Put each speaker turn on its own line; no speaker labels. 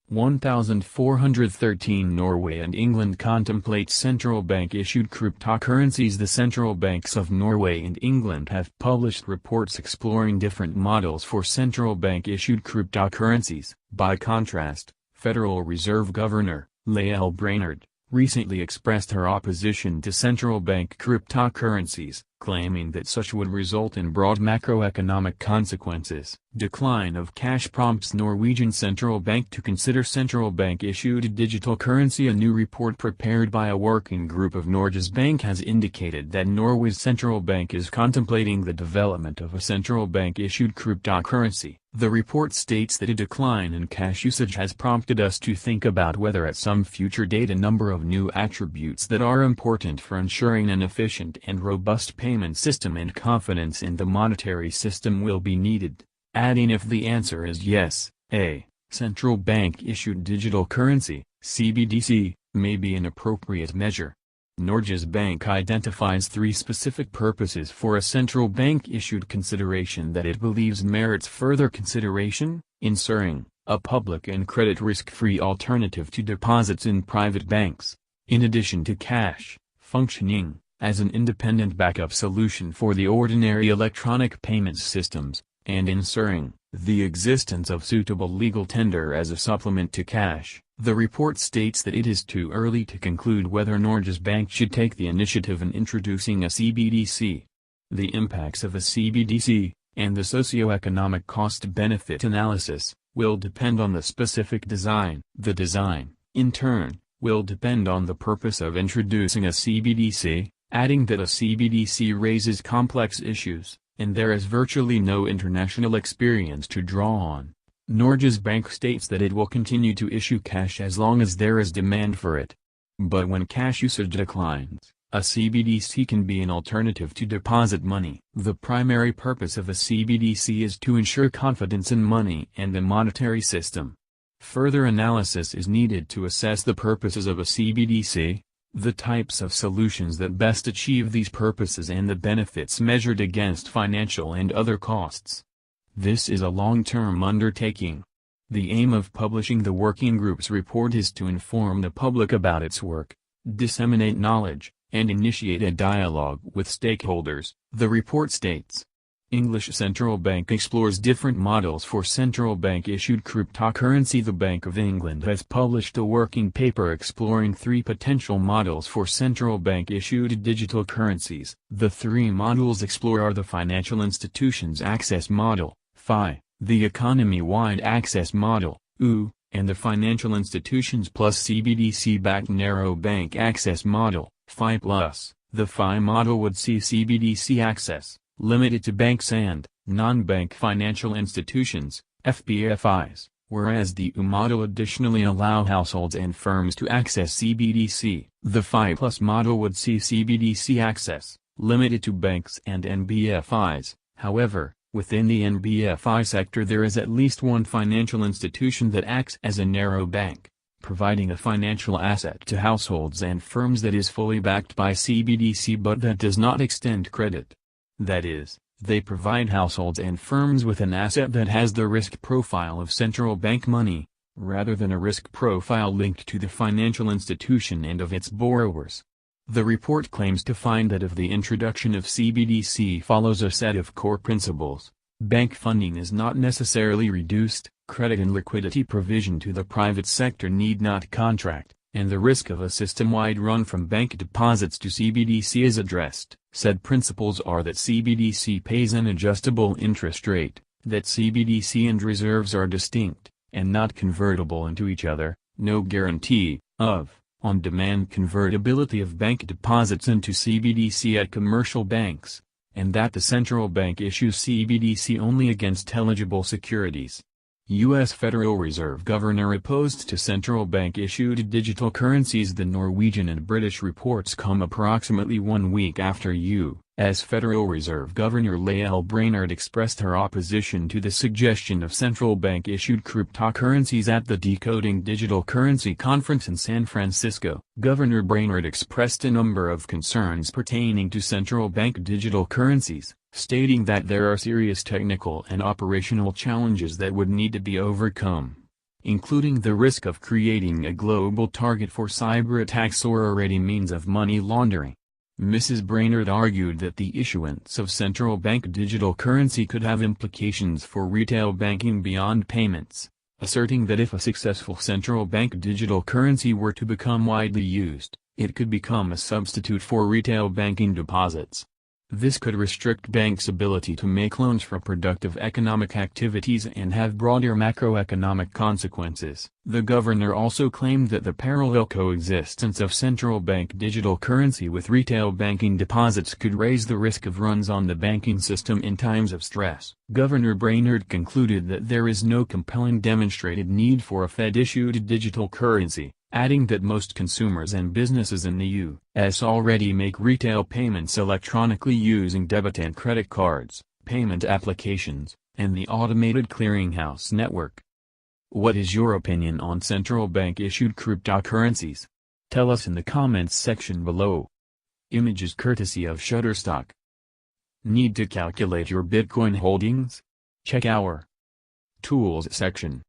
1413 Norway and England contemplate central bank-issued cryptocurrencies. The central banks of Norway and England have published reports exploring different models for central bank-issued cryptocurrencies. By contrast, Federal Reserve Governor Lael Brainard recently expressed her opposition to central bank cryptocurrencies, claiming that such would result in broad macroeconomic consequences. Decline of cash prompts Norwegian central bank to consider central bank-issued digital currency. A new report prepared by a working group of Norges Bank has indicated that Norway's central bank is contemplating the development of a central bank-issued cryptocurrency. The report states that a decline in cash usage has prompted us to think about whether at some future date a number of new attributes that are important for ensuring an efficient and robust payment system and confidence in the monetary system will be needed, adding if the answer is yes, a central bank-issued digital currency, CBDC, may be an appropriate measure. Norges Bank identifies three specific purposes for a central bank-issued consideration that it believes merits further consideration: ensuring a public and credit risk-free alternative to deposits in private banks, in addition to cash, functioning as an independent backup solution for the ordinary electronic payment systems, and ensuring the existence of suitable legal tender as a supplement to cash. The report states that it is too early to conclude whether Norges Bank should take the initiative in introducing a CBDC. The impacts of a CBDC, and the socio-economic cost-benefit analysis, will depend on the specific design. The design, in turn, will depend on the purpose of introducing a CBDC, adding that a CBDC raises complex issues, and there is virtually no international experience to draw on. Norges Bank states that it will continue to issue cash as long as there is demand for it. But when cash usage declines, a CBDC can be an alternative to deposit money. The primary purpose of a CBDC is to ensure confidence in money and the monetary system. Further analysis is needed to assess the purposes of a CBDC, the types of solutions that best achieve these purposes, and the benefits measured against financial and other costs. This is a long-term undertaking. The aim of publishing the working group's report is to inform the public about its work, disseminate knowledge, and initiate a dialogue with stakeholders, the report states. English Central Bank explores different models for central bank-issued cryptocurrency. The Bank of England has published a working paper exploring three potential models for central bank-issued digital currencies. The three models explored are the Financial Institutions Access Model, FI, the Economy-Wide Access Model, EU, and the Financial Institutions Plus CBDC-backed Narrow Bank Access Model, FI+. The FI model would see CBDC access limited to banks and non-bank financial institutions, FBFIs, whereas the EU model additionally allow households and firms to access CBDC. The FI Plus model would see CBDC access limited to banks and NBFIs. However, within the NBFI sector there is at least one financial institution that acts as a narrow bank, providing a financial asset to households and firms that is fully backed by CBDC but that does not extend credit. That is, they provide households and firms with an asset that has the risk profile of central bank money, rather than a risk profile linked to the financial institution and of its borrowers. The report claims to find that if the introduction of CBDC follows a set of core principles, bank funding is not necessarily reduced, credit and liquidity provision to the private sector need not contract, and the risk of a system-wide run from bank deposits to CBDC is addressed. Said principles are that CBDC pays an adjustable interest rate, that CBDC and reserves are distinct, and not convertible into each other, no guarantee of on-demand convertibility of bank deposits into CBDC at commercial banks, and that the central bank issues CBDC only against eligible securities. U.S. Federal Reserve Governor opposed to central bank-issued digital currencies. The Norwegian and British reports come approximately 1 week after U.S. Federal Reserve Governor Lael Brainard expressed her opposition to the suggestion of central bank-issued cryptocurrencies at the Decoding Digital Currency Conference in San Francisco. Governor Brainard expressed a number of concerns pertaining to central bank digital currencies, stating that there are serious technical and operational challenges that would need to be overcome. including the risk of creating a global target for cyber attacks or a ready means of money laundering. Mrs. Brainard argued that the issuance of central bank digital currency could have implications for retail banking beyond payments, asserting that if a successful central bank digital currency were to become widely used, it could become a substitute for retail banking deposits. This could restrict banks' ability to make loans for productive economic activities and have broader macroeconomic consequences. The governor also claimed that the parallel coexistence of central bank digital currency with retail banking deposits could raise the risk of runs on the banking system in times of stress. Governor Brainard concluded that there is no compelling demonstrated need for a Fed-issued digital currency, adding that most consumers and businesses in the U.S. already make retail payments electronically using debit and credit cards, payment applications, and the automated clearinghouse network. What is your opinion on central bank-issued cryptocurrencies? Tell us in the comments section below. Images courtesy of Shutterstock. Need to calculate your Bitcoin holdings? Check our Tools section.